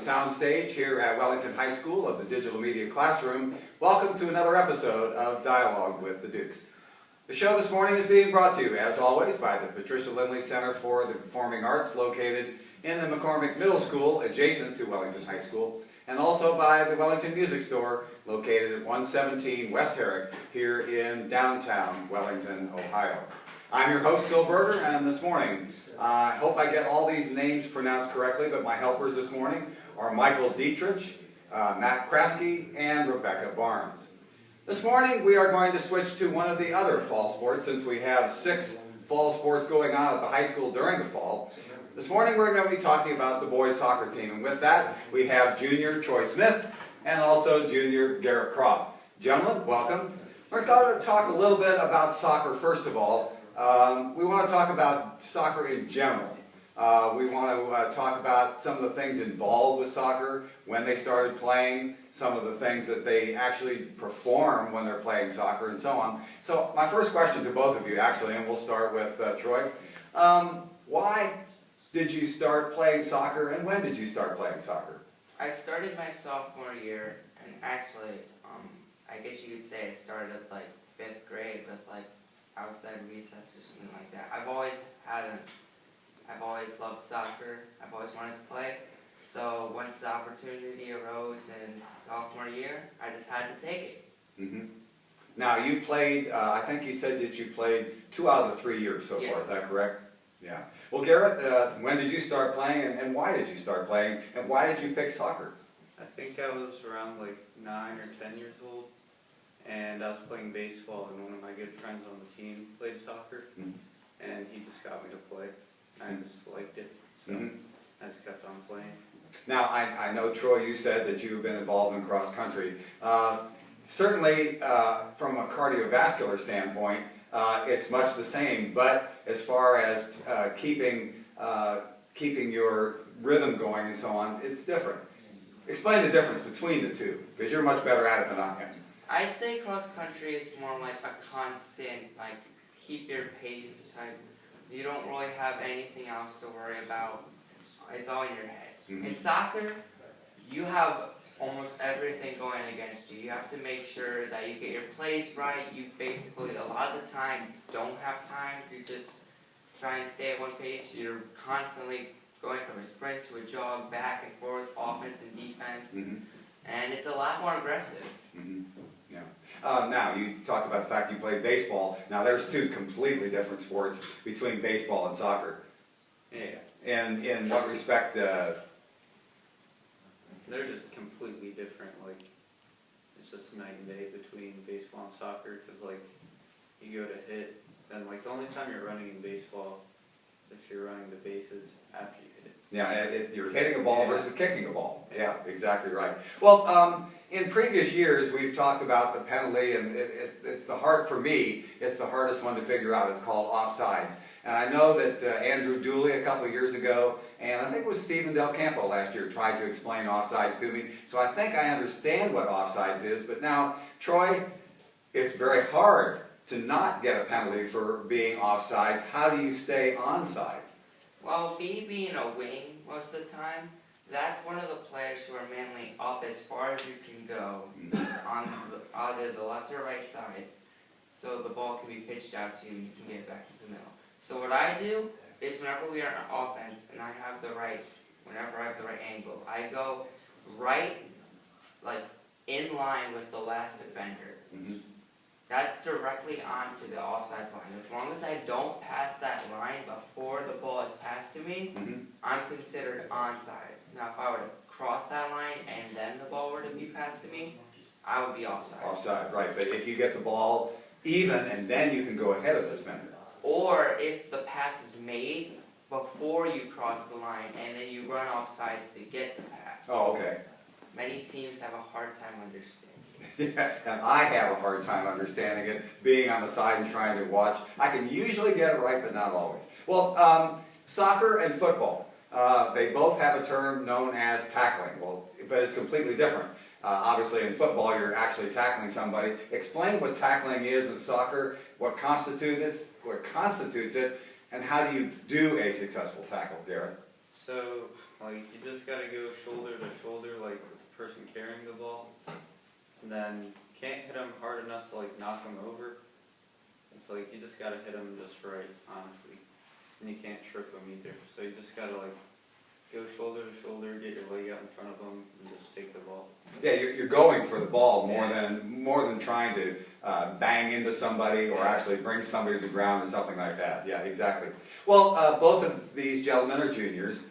soundstage here at Wellington High School of the Digital Media Classroom. Welcome to another episode of Dialogue with the Dukes. The show this morning is being brought to you, as always, by the Patricia Lindley Center for the Performing Arts, located in the McCormick Middle School, adjacent to Wellington High School, and also by the Wellington Music Store, located at 117 West Herrick, here in downtown Wellington, Ohio. I'm your host, Bill Berger, and this morning, I hope I get all these names pronounced correctly, but my helpers this morning are Michael Dietrich, Matt Kraske, and Rebecca Barnes. This morning, we are going to switch to one of the other fall sports, since we have 6 fall sports going on at the high school during the fall. This morning, we're going to be talking about the boys soccer team, and with that, we have junior Troy Smith and also junior Garrett Kropff. Gentlemen, welcome. We're going to talk a little bit about soccer first of all. We want to talk about soccer in general. We want to talk about some of the things involved with soccer, when they started playing, some of the things that they actually perform when they're playing soccer, and so on. So my first question to both of you, actually, and we'll start with Troy. Why did you start playing soccer, and when did you start playing soccer? I started my sophomore year, and actually, I guess you could say I started at like 5th grade with like outside recess or something like that. I've always loved soccer. I've always wanted to play. So once the opportunity arose in sophomore year, I just had to take it. Mm-hmm. Now you've played, I think you said that you played 2 out of the 3 years so far, is that correct? Yeah. Well, Garrett, when did you start playing, and why did you start playing, and why did you pick soccer? I think I was around like 9 or 10 years old, and I was playing baseball, and one of my good friends on the team played soccer, and he just got me to play. I just liked it, so I just kept on playing. Now, I know, Troy, you said that you've been involved in cross country. Certainly, from a cardiovascular standpoint, it's much the same, but as far as keeping your rhythm going and so on, it's different. Explain the difference between the two, because you're much better at it than I am. I'd say cross country is more like a constant, like keep your pace type. You don't really have anything else to worry about. It's all in your head. In soccer, you have almost everything going against you. You have to make sure that you get your plays right. You basically, a lot of the time, don't have time to just try and stay at one pace. You're constantly going from a sprint to a jog, back and forth, offense and defense. And it's a lot more aggressive. Yeah. Now, you talked about the fact you played baseball. Now, there's 2 completely different sports between baseball and soccer. Yeah. And in what respect? They're just completely different. Like, it's just night and day between baseball and soccer, because like, you go to hit, then like the only time you're running in baseball is if you're running the bases after you hit it. Yeah, you're hitting a ball versus kicking a ball. Yeah, exactly right. Well, in previous years, we've talked about the penalty, and it's the hard, for me, it's the hardest one to figure out. It's called offsides. And I know that Andrew Dooley a couple of years ago, and I think it was Stephen Del Campo last year, tried to explain offsides to me. So I think I understand what offsides is. But now, Troy, it's very hard to not get a penalty for being offsides. How do you stay onside? Well, me being a wing most of the time, that's one of the players who are mainly up as far as you can go on either the left or right sides, so the ball can be pitched out to you and you can get it back to the middle. So what I do is whenever we are on offense and whenever I have the right angle, I go right, like in line with the last defender. That's directly onto the offsides line. As long as I don't pass that line before the ball is passed to me, I'm considered onside. Now, if I were to cross that line and then the ball were to be passed to me, I would be offside. Offside, right. But if you get the ball even, and then you can go ahead of the defender. Or if the pass is made before you cross the line and then you run offsides to get the pass. Oh, okay. Many teams have a hard time understanding. Yeah, and I have a hard time understanding it, being on the side and trying to watch. I can usually get it right, but not always. Well, soccer and football, they both have a term known as tackling, but it's completely different. Obviously, in football, you're actually tackling somebody. Explain what tackling is in soccer, what constitutes it, and how do you do a successful tackle, Garrett? So, Like, you just gotta go shoulder to shoulder, like, with the person carrying the ball. And then, can't hit them hard enough to, like, knock them over. It's like, you just gotta hit them just right, honestly. And you can't trip them either. So you just gotta, like, go shoulder to shoulder, get your leg out in front of them, and just take the ball. Yeah, you're going for the ball more than trying to bang into somebody or actually bring somebody to the ground or something like that. Yeah, exactly. Well, both of these gentlemen are juniors,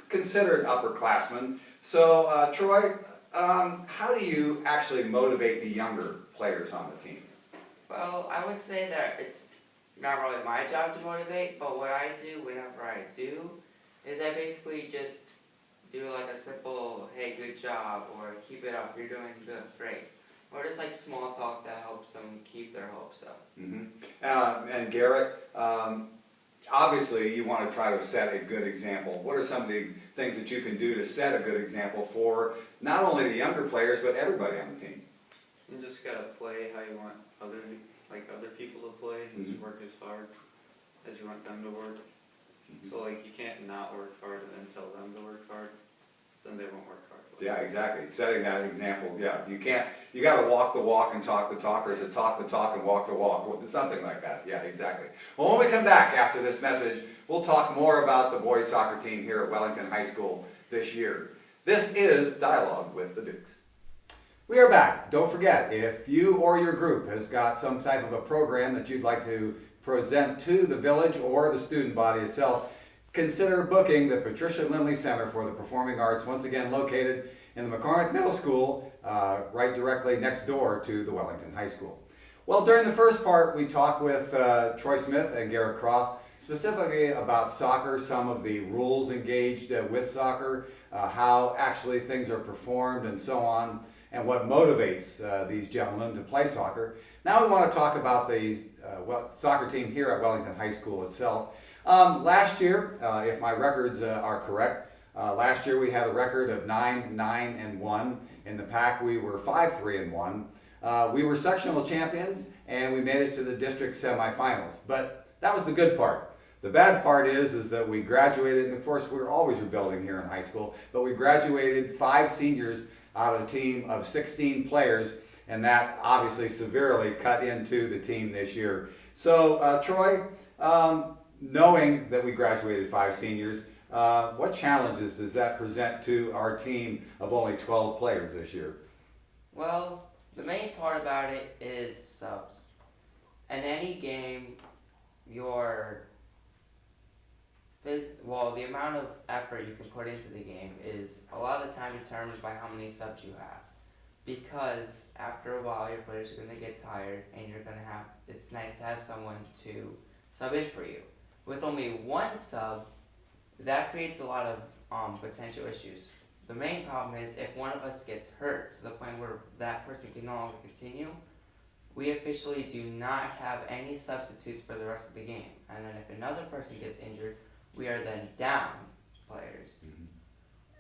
considered upperclassmen. So, Troy, how do you actually motivate the younger players on the team? Well, I would say that it's not really my job to motivate, but what I do whenever I do is I basically just do like a simple, hey, good job, or keep it up, you're doing good, great. Or just like small talk that helps them keep their hopes up. Mm-hmm. And Garrett, obviously you want to try to set a good example. What are some of the things that you can do to set a good example for not only the younger players, but everybody on the team? You just gotta play how you want other people to play, and just work as hard as you want them to work. So, like, you can't not work hard and then tell them to work hard, then they won't work hard. Yeah, exactly. Setting that example. Yeah, you got to walk the walk and talk the talk, or is it talk the talk and walk the walk? Something like that. Yeah, exactly. Well, when we come back after this message, we'll talk more about the boys soccer team here at Wellington High School this year. This is Dialogue with the Dukes. We are back. Don't forget, if you or your group has got some type of a program that you'd like to present to the village or the student body itself, consider booking the Patricia Lindley Center for the Performing Arts, once again located in the McCormick Middle School, right directly next door to the Wellington High School. Well, during the first part, we talked with Troy Smith and Garrett Kropff, specifically about soccer, some of the rules engaged with soccer, how actually things are performed and so on, and what motivates these gentlemen to play soccer. Now we want to talk about the soccer team here at Wellington High School itself. Last year, if my records are correct, last year we had a record of 9-9-1. In the pack we were 5-3-1. We were sectional champions and we made it to the district semifinals. But that was the good part. The bad part is that we graduated, and of course we're always rebuilding here in high school, but we graduated 5 seniors out of a team of 16 players, and that obviously severely cut into the team this year. So, Troy, knowing that we graduated 5 seniors, what challenges does that present to our team of only 12 players this year? Well, the main part about it is subs. In any game, the amount of effort you can put into the game is a lot of the time determined by how many subs you have. Because after a while, your players are going to get tired, and it's nice to have someone to sub in for you. With only one sub, that creates a lot of potential issues. The main problem is if one of us gets hurt to the point where that person can no longer continue, we officially do not have any substitutes for the rest of the game. And then if another person gets injured, we are then down players. Mm-hmm.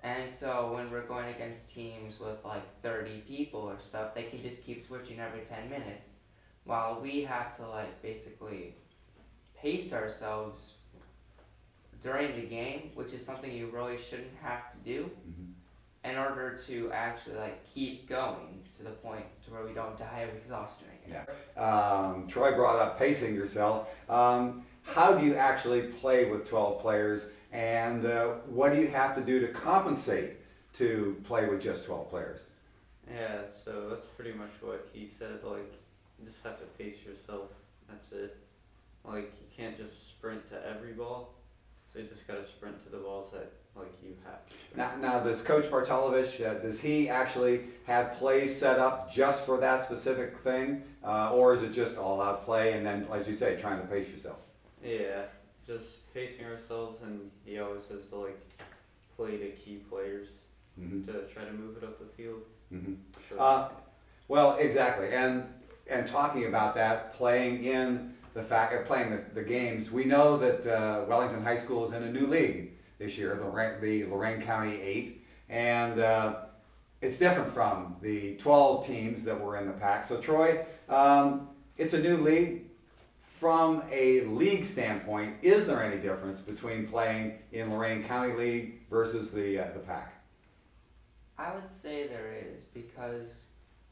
And so when we're going against teams with like 30 people or stuff, they can just keep switching every 10 minutes, while we have to like basically pace ourselves during the game, which is something you really shouldn't have to do, in order to actually like keep going to the point to where we don't die of exhaustion. Yeah. Troy brought up pacing yourself. How do you actually play with 12 players, and what do you have to do to compensate to play with just 12 players? Yeah, so that's pretty much what he said. Like, you just have to pace yourself. That's it. Like, you can't just sprint to every ball. So you just gotta sprint to the balls that like you have to sprint. Now does Coach Bartolovich, does he actually have plays set up just for that specific thing, or is it just all out play and then, as you say, trying to pace yourself? Yeah, just pacing ourselves, and he always says to like play to key players to try to move it up the field. Well, exactly, and talking about that, playing in the fact of playing the games, we know that Wellington High School is in a new league this year, the Lorain County 8, and it's different from the 12 teams that were in the pack. So Troy, it's a new league. from a league standpoint, is there any difference between playing in Lorain County League versus the PAC? I would say there is, because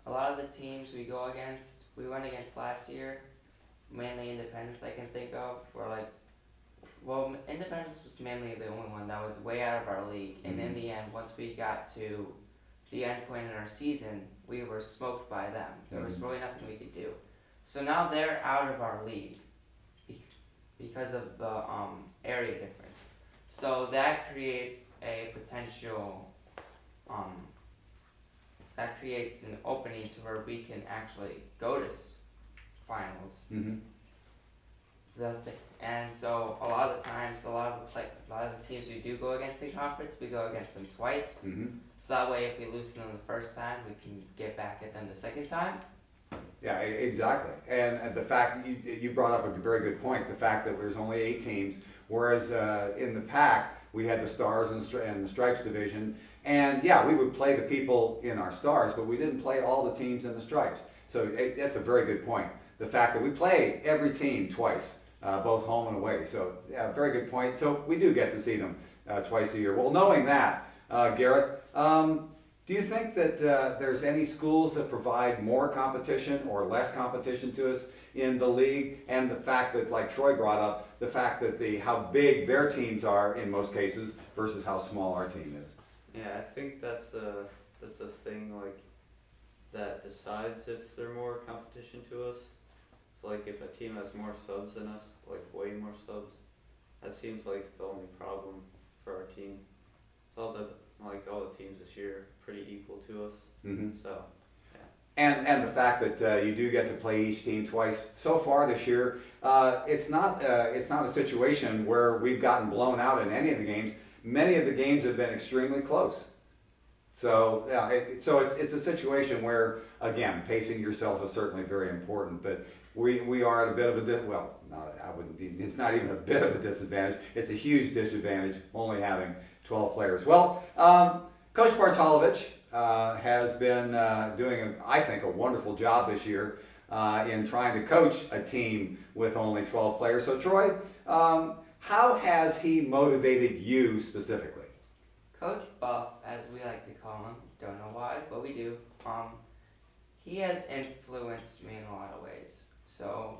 a lot of the teams we went against last year, mainly Independence I can think of, were like, well, Independence was mainly the only one that was way out of our league, and in the end, once we got to the end point in our season, we were smoked by them. There was really nothing we could do. So now they're out of our league because of the area difference. So that creates a potential, that creates an opening to where we can actually go to finals. And so a lot of the times, a lot of the teams we do go against in conference, we go against them twice. So that way, if we lose them the first time, we can get back at them the second time. Yeah, exactly. And the fact you brought up a very good point. The fact that there's only 8 teams, whereas in the PAC we had the Stars and the Stripes division. And yeah, we would play the people in our Stars, but we didn't play all the teams in the Stripes. So that's a very good point. The fact that we play every team twice, both home and away. So yeah, very good point. So we do get to see them twice a year. Well, knowing that, Garrett, do you think that there's any schools that provide more competition or less competition to us in the league? And the fact that, like Troy brought up, the fact that how big their teams are in most cases versus how small our team is. Yeah, I think that's a thing like that decides if they're more competition to us. It's like if a team has more subs than us, like way more subs, that seems like the only problem for our team. It's all the teams this year are pretty equal to us. So, yeah. And the fact that you do get to play each team twice so far this year, it's not a situation where we've gotten blown out in any of the games. Many of the games have been extremely close. So yeah, it's a situation where, again, pacing yourself is certainly very important, but we are at a bit of it's not even a bit of a disadvantage. It's a huge disadvantage only having 12 players. Well, Coach Bartolovich has been doing, I think, a wonderful job this year in trying to coach a team with only 12 players. So Troy, how has he motivated you specifically? Coach Buff, as we like to call him, don't know why, but we do. He has influenced me in a lot of ways. So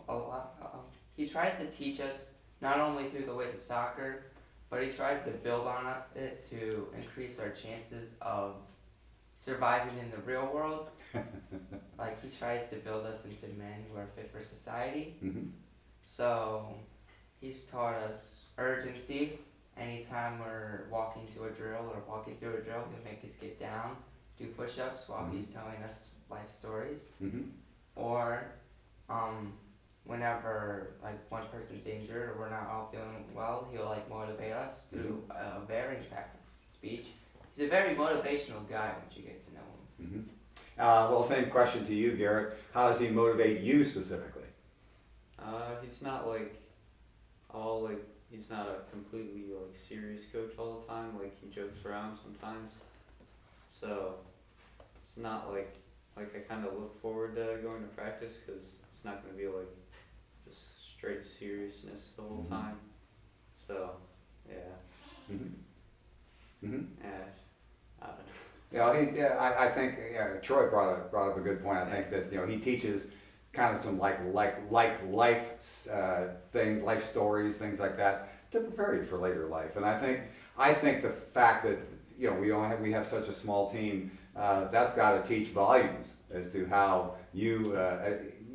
he tries to teach us not only through the ways of soccer, but he tries to build on it to increase our chances of surviving in the real world. Like, he tries to build us into men who are fit for society. So he's taught us urgency. Anytime we're walking to a drill or walking through a drill, he'll make us get down, do push-ups while he's telling us life stories. Or whenever one person's injured or we're not all feeling well, he'll motivate us through a very impactful speech. He's a very motivational guy once you get to know him. Well, same question to you, Garrett. How does he motivate you specifically? He's not he's not a completely serious coach all the time. Like, he jokes around sometimes. So it's not like I kind of look forward to going to practice, because it's not going to be just straight seriousness the whole time. So yeah. Yeah, I don't know. I think Troy brought up a good point. I think that he teaches kind of some life things, life stories, things like that, to prepare you for later life. And I think the fact that we have such a small team, that's got to teach volumes as to how you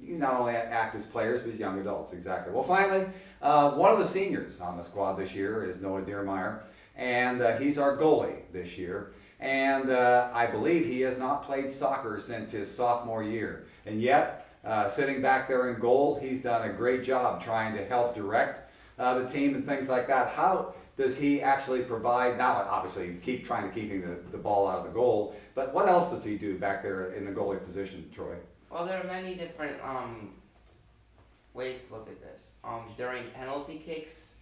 not only act as players but as young adults. Exactly. Well, finally, one of the seniors on the squad this year is Noah Deermeyer, and he's our goalie this year. And I believe he has not played soccer since his sophomore year, and yet, sitting back there in goal, he's done a great job trying to help direct the team and things like that. How does he actually provide, not obviously keeping the ball out of the goal, but what else does he do back there in the goalie position, Troy? Well, there are many different ways to look at this. During penalty kicks,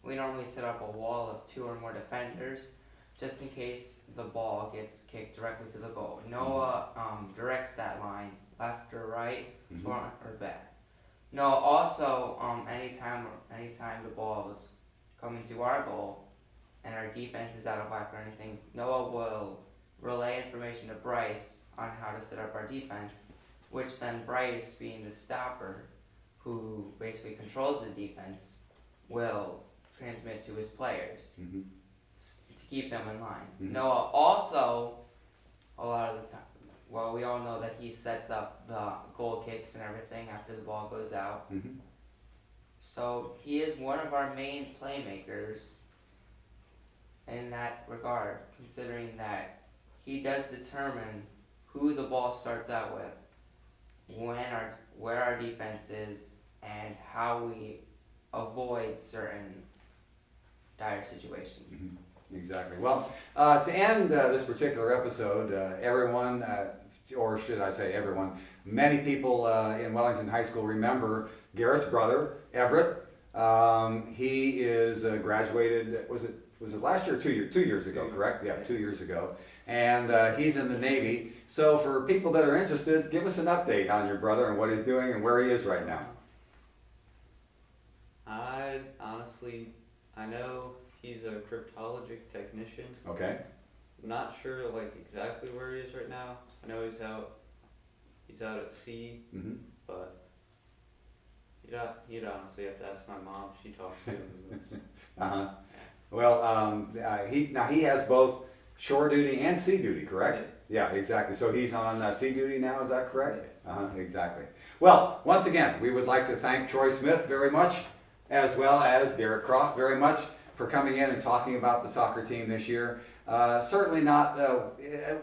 we normally set up a wall of 2 or more defenders, just in case the ball gets kicked directly to the goal. Noah directs that line, left or right, front or back. No, also, anytime the ball is coming to our goal and our defense is out of whack or anything, Noah will relay information to Bryce on how to set up our defense, which then Bryce, being the stopper, who basically controls the defense, will transmit to his players Mm-hmm. to keep them in line. Mhm. Noah also, a lot of the time, well, we all know that he sets up the goal kicks and everything after the ball goes out. Mm-hmm. So he is one of our main playmakers in that regard, considering that he does determine who the ball starts out with, where our defense is, and how we avoid certain dire situations. Mm-hmm. Exactly. Well, to end this particular episode, everyone, or should I say everyone, many people in Wellington High School remember Garrett's brother, Everett. He is graduated, was it last year or 2 years? 2 years ago, correct? Yeah, 2 years ago. And he's in the Navy. So for people that are interested, give us an update on your brother and what he's doing and where he is right now. I know he's a cryptologic technician. Okay. I'm not sure exactly where he is right now. I know he's out at sea, Mm-hmm. but you'd honestly have to ask my mom. She talks to him. Uh-huh. Well, he has both shore duty and sea duty, correct? Yeah, exactly. So he's on sea duty now, is that correct? Exactly. Well, once again, we would like to thank Troy Smith very much, as well as Garrett Kropff very much for coming in and talking about the soccer team this year. Certainly not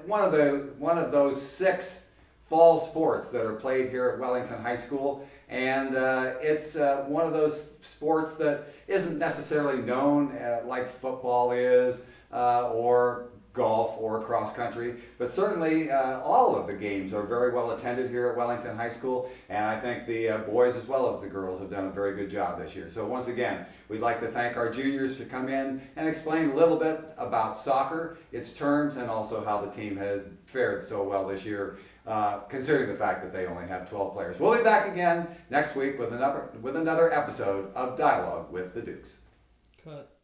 one of those 6 fall sports that are played here at Wellington High School, and it's one of those sports that isn't necessarily known like football is, or golf or cross country, but certainly all of the games are very well attended here at Wellington High School, and I think the boys as well as the girls have done a very good job this year. So once again, we'd like to thank our juniors for coming in and explain a little bit about soccer, its terms, and also how the team has fared so well this year, considering the fact that they only have 12 players. We'll be back again next week with another episode of Dialogue with the Dukes. Cut.